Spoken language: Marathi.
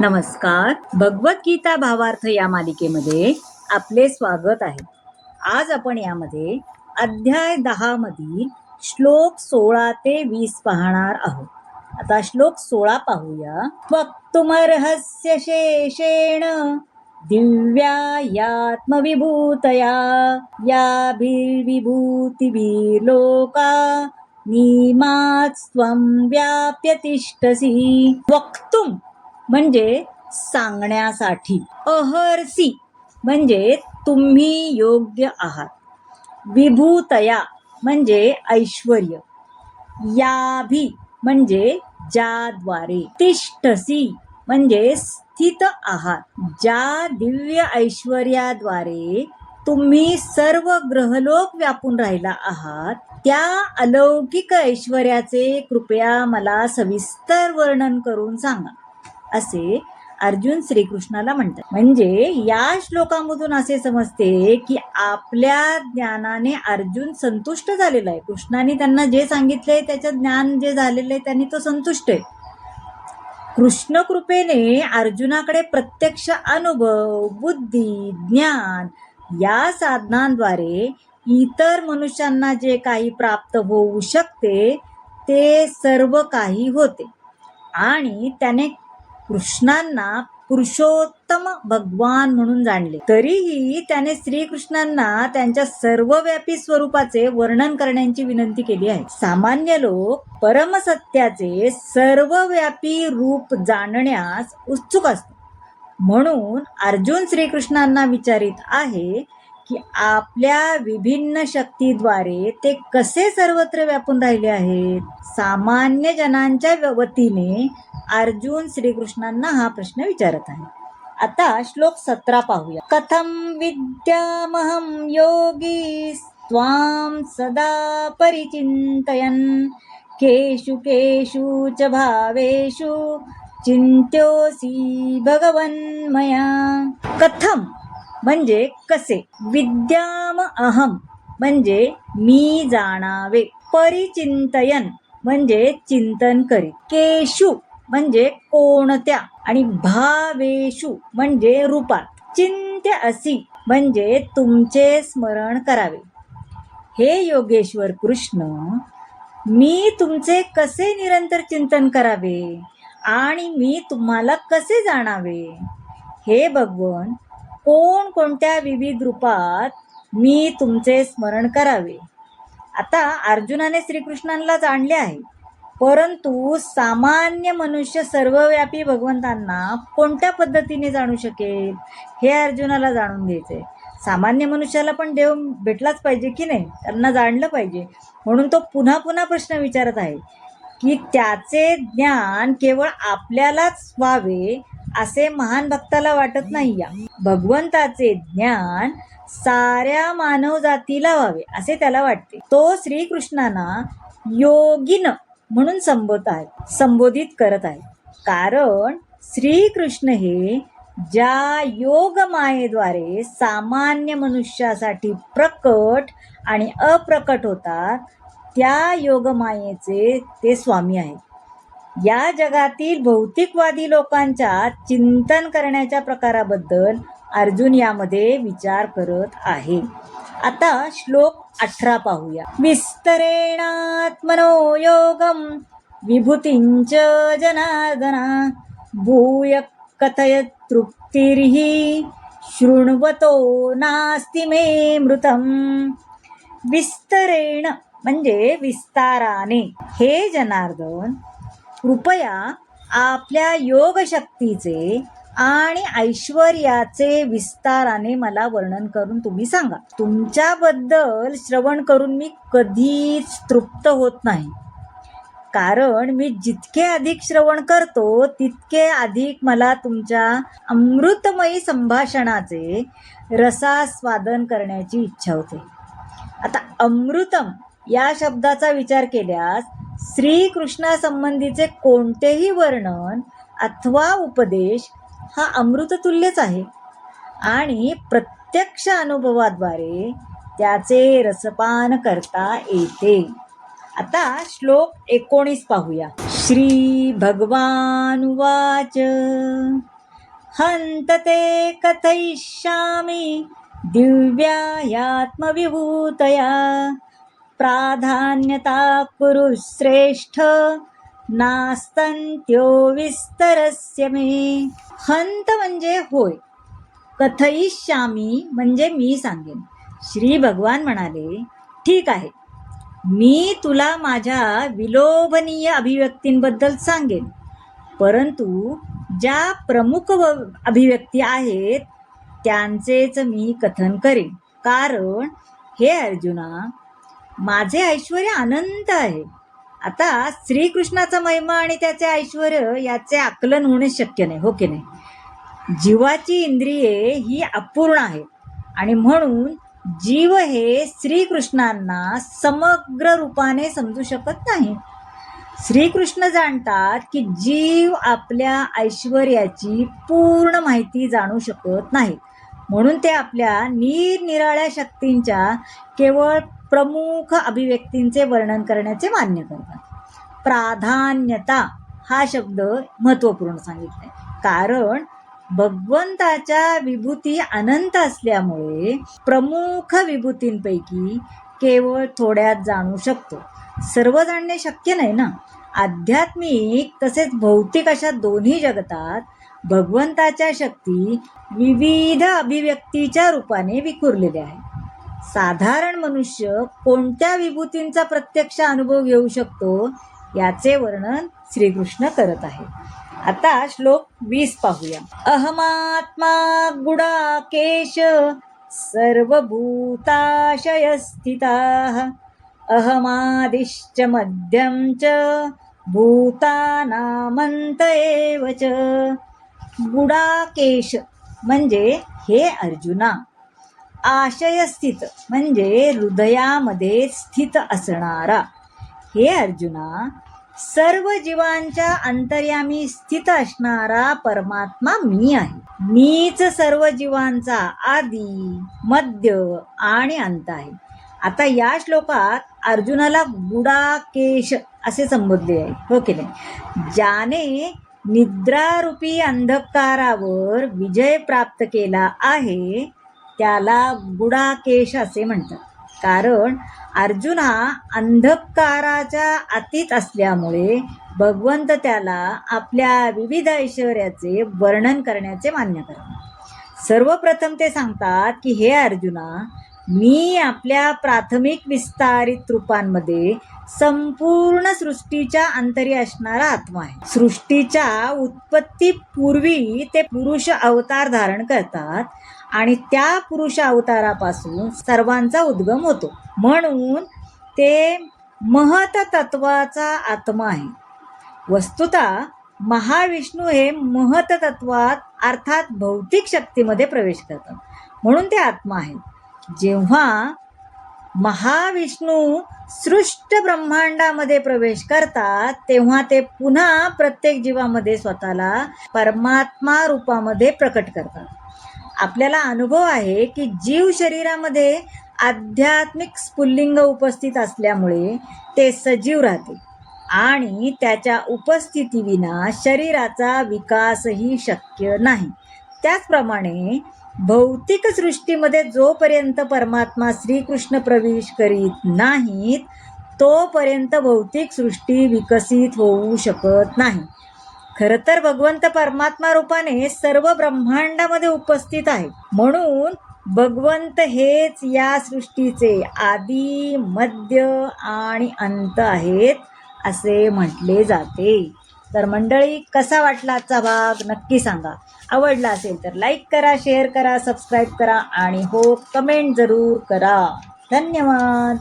नमस्कार. भगवद्गीता भावार्थ या मालिकेमध्ये आपले स्वागत आहे. आज आपण यामध्ये अध्याय 10 मधील श्लोक 16 ते 20 पाहणार आहोत. आता श्लोक 16 पाहूया. वक्तुमर्हस्य शेषेण दिव्या यात्मविभूतया याभिर्विभूतिभिर्लोका नीमात्स्त्वं व्याप्य तिष्ठसि. वक्तुम म्हणजे सांगण्यासाठी, अहर्षी म्हणजे तुम्ही योग्य आहात, विभूतया म्हणजे ऐश्वर्य, याभी म्हणजे ज्याद्वारे, तिष्ठसी म्हणजे स्थित आहात, ज्या दिव्य ऐश्वर्याद्वारे तुम्ही सर्व ग्रहलोक व्यापून राहिला आहात, त्या अलौकिक ऐश्वर्याचे कृपया मला सविस्तर वर्णन करून सांगा, असे अर्जुन श्रीकृष्णाला म्हणतात. म्हणजे या श्लोकामधून असे समजते की आपल्या ज्ञानाने अर्जुन संतुष्ट झालेला आहे. कृष्णाने त्यांना जे सांगितले त्याचं ज्ञान जे झालेलं आहे त्यांनी तो संतुष्ट आहे. कृष्ण कृपेने अर्जुनाकडे प्रत्यक्ष अनुभव, बुद्धी, ज्ञान या साधनांद्वारे इतर मनुष्यांना जे काही प्राप्त होऊ शकते ते सर्व काही होते आणि त्याने कृष्णांना पुरुषोत्तम भगवान म्हणून जाणले. तरीही त्याने श्रीकृष्णांना त्यांच्या सर्वव्यापी स्वरूपाचे वर्णन करण्याची विनंती केली आहे. सामान्य लोक परमसत्याचे सर्वव्यापी रूप जाणण्यास उत्सुक असतात. म्हणून अर्जुन श्रीकृष्णांना विचारित आहे की आपल्या विभिन्न शक्तीद्वारे ते कसे सर्वत्र व्यापून राहिले आहेत. सामान्य जनांच्या वतीने अर्जुन श्रीकृष्णांना हा प्रश्न विचारत आहे. आता श्लोक 17 पाहूया. कथम विद्यामहं योगी त्वां सदा परिचिंतयन् केषु केषु च भावेषु चिंत्योसी भगवन् मया. कथम म्हणजे कसे, विद्याम अहम म्हणजे मी जाणावे, परिचिंतयन म्हणजे चिंतन करीत, केशु म्हणजे कोणत्या आणि भावेशु म्हणजे रूपात, चिंत्य असी म्हणजे तुमचे स्मरण करावे. हे योगेश्वर कृष्ण, मी तुमचे कसे निरंतर चिंतन करावे आणि मी तुम्हाला कसे जाणावे. हे भगवन, कोणकोणत्या विविध रूपात मी तुमचे स्मरण करावे. आता अर्जुनाने श्रीकृष्णांना जाणले आहे, परंतु सामान्य मनुष्य सर्वव्यापी भगवंतांना कोणत्या पद्धतीने जाणू शकेल हे अर्जुनाला जाणून घ्यायचे. सामान्य मनुष्याला पण देव भेटलाच पाहिजे की नाही, त्यांना जाणलं पाहिजे. म्हणून तो पुन्हा पुन्हा प्रश्न विचारत आहे की त्याचे ज्ञान केवळ आपल्यालाच व्हावे असे महान भक्ताला वाटत नाही. या भगवंताचे ज्ञान साऱ्या मानव जातीला व्हावे असे त्याला वाटते. तो श्रीकृष्णांना योगिन म्हणून संबोधित करत आहे, कारण श्रीकृष्ण हे ज्या योग मायेद्वारे सामान्य मनुष्यासाठी प्रकट आणि अप्रकट होतात त्या योगमायेचे ते स्वामी आहेत. या जगातील भौतिकवादी लोकांच्या चिंतन करण्याच्या प्रकाराबद्दल अर्जुन यामध्ये विचार करत आहे. आता श्लोक 18 पाहूया. विस्तरेणात्मनो योगम विभूतिंच जनार्दना भूय कथय तृप्तिर्हि शृण्वतो नास्ति मे मृतम. विस्तरेण म्हणजे विस्ताराने. हे जनार्दन, कृपया आपल्या योग शक्तीचे आणि ऐश्वर्याचे विस्ताराने मला वर्णन करून तुम्ही सांगा. तुमच्याबद्दल श्रवण करून मी कधीच तृप्त होत नाही, कारण मी जितके अधिक श्रवण करतो तितके अधिक मला तुमच्या अमृतमयी संभाषणाचे रसास्वादन करण्याची इच्छा होते. आता अमृतम या शब्दाचा विचार केल्यास श्रीकृष्णासंबंधीचे कोणतेही वर्णन अथवा उपदेश हा अमृततुल्यच आहे आणि प्रत्यक्ष अनुभवाद्वारे त्याचे रसपान करता येते. आता श्लोक 19 पाहूया. श्री भगवान वाच हन्त ते कथयिष्यामि दिव्यायात्मविभूतया प्राधान्यता कुरु श्रेष्ठ नास्तन्त्यो विस्तरस्य मे. हंत म्हणजे होय, कथयिष्यामी म्हणजे मी सांगेन. श्री भगवान म्हणाले, ठीक आहे, मी तुला माझ्या विलोभनीय अभिव्यक्तींबद्दल सांगेन, परंतु ज्या प्रमुख अभिव्यक्ती आहेत त्यांचेच मी कथन करेन. कारण हे अर्जुना, माझे ऐश्वर अनंत आहे. आता श्रीकृष्णाचा महिमा आणि त्याचे ऐश्वर याचे आकलन होणे शक्य नाही, हो की नाही. जीवाची इंद्रिये ही अपूर्ण आहेत आणि म्हणून जीव हे श्रीकृष्णांना समग्र रूपाने समजू शकत नाही. श्रीकृष्ण जाणतात की जीव आपल्या ऐश्वर्याची पूर्ण माहिती जाणू शकत नाही, म्हणून ते आपल्या निरनिराळ्या शक्तींच्या केवळ प्रमुख अभिव्यक्तींचे वर्णन करण्याचे मान्य करतात. प्राधान्यता हा शब्द महत्त्वपूर्ण सांगितलाय, कारण भगवंताच्या विभूती अनंत असल्यामुळे प्रमुख विभूतींपैकी केवळ थोड्यात जाणू शकतो. सर्व जाणणे शक्य नाही ना. आध्यात्मिक तसेच भौतिक अशा दोन्ही जगतात भगवंताच्या शक्ती विविध अभिव्यक्तीच्या रूपाने विखुरलेल्या आहेत. साधारण मनुष्य कोणत्या विभूतींचा प्रत्यक्ष अनुभव घेऊ शकतो याचे वर्णन श्रीकृष्ण करत आहे. आता श्लोक 20 पाहूया. अहमात्मा गुडाकेश सर्वभूताशय स्थिताः अहमादिश्च मध्यम च भूतानामंत एव च. गुडाकेश म्हणजे हे अर्जुना, आशय स्थित म्हणजे हृदयामध्ये स्थित असणारा. हे अर्जुना, सर्व जीवांच्या अंतर्यामी स्थित असणारा परमात्मा मी आहे. मीच सर्व जीवांचा आदी, मध्य आणि अंत आहे. आता या श्लोकात अर्जुनाला गुडाकेश असे संबोधले आहे, हो की नाही. ज्याने निद्रारूपी अंधकारावर विजय प्राप्त केला आहे त्याला गुडाकेश असे म्हणतात. कारण अर्जुन हा अंधकाराच्या अतीत असल्यामुळे भगवंत त्याला आपल्या विविध ऐश्वर्याचे वर्णन करण्याचे मान्य करतात. सर्वप्रथम ते सांगतात की हे अर्जुना, मी आपल्या प्राथमिक विस्तारित रूपांमध्ये संपूर्ण सृष्टीच्या अंतरी असणारा आत्मा आहे. सृष्टीच्या उत्पत्तीपूर्वी ते पुरुष अवतार धारण करतात आणि त्या पुरुष अवतारापासून सर्वांचा उद्गम होतो, म्हणून ते महत तत्वाचा आत्मा आहे. वस्तुतः महाविष्णू हे महत तत्वात अर्थात भौतिक शक्तीमध्ये प्रवेश करतात, म्हणून ते आत्मा आहे. जेव्हा महाविष्णू सृष्ट ब्रह्मांडामध्ये प्रवेश करतात तेव्हा ते पुन्हा प्रत्येक जीवामध्ये स्वतःला परमात्मा रूपामध्ये प्रकट करतात. आपल्याला अनुभव आहे की जीव शरीरामध्ये आध्यात्मिक स्फुल्लिंग उपस्थित असल्यामुळे ते सजीव राहते आणि त्याच्या उपस्थितीविना शरीराचा विकासही शक्य नाही. त्याचप्रमाणे भौतिक सृष्टीमध्ये जोपर्यंत परमात्मा श्रीकृष्ण प्रवेश करीत नाहीत तोपर्यंत भौतिक सृष्टी विकसित होऊ शकत नाही. खरं तर भगवंत परमात्मा रूपाने सर्व ब्रह्मांडामध्ये उपस्थित आहे, म्हणून भगवंत हेच या सृष्टीचे आदी, मध्य आणि अंत आहेत असे म्हटले जाते. तर मंडळी, कसा वाटला आजचा भाग नक्की सांगा. आवडला असेल तर लाईक करा, शेअर करा, सबस्क्राईब करा आणि हो, कमेंट जरूर करा. धन्यवाद.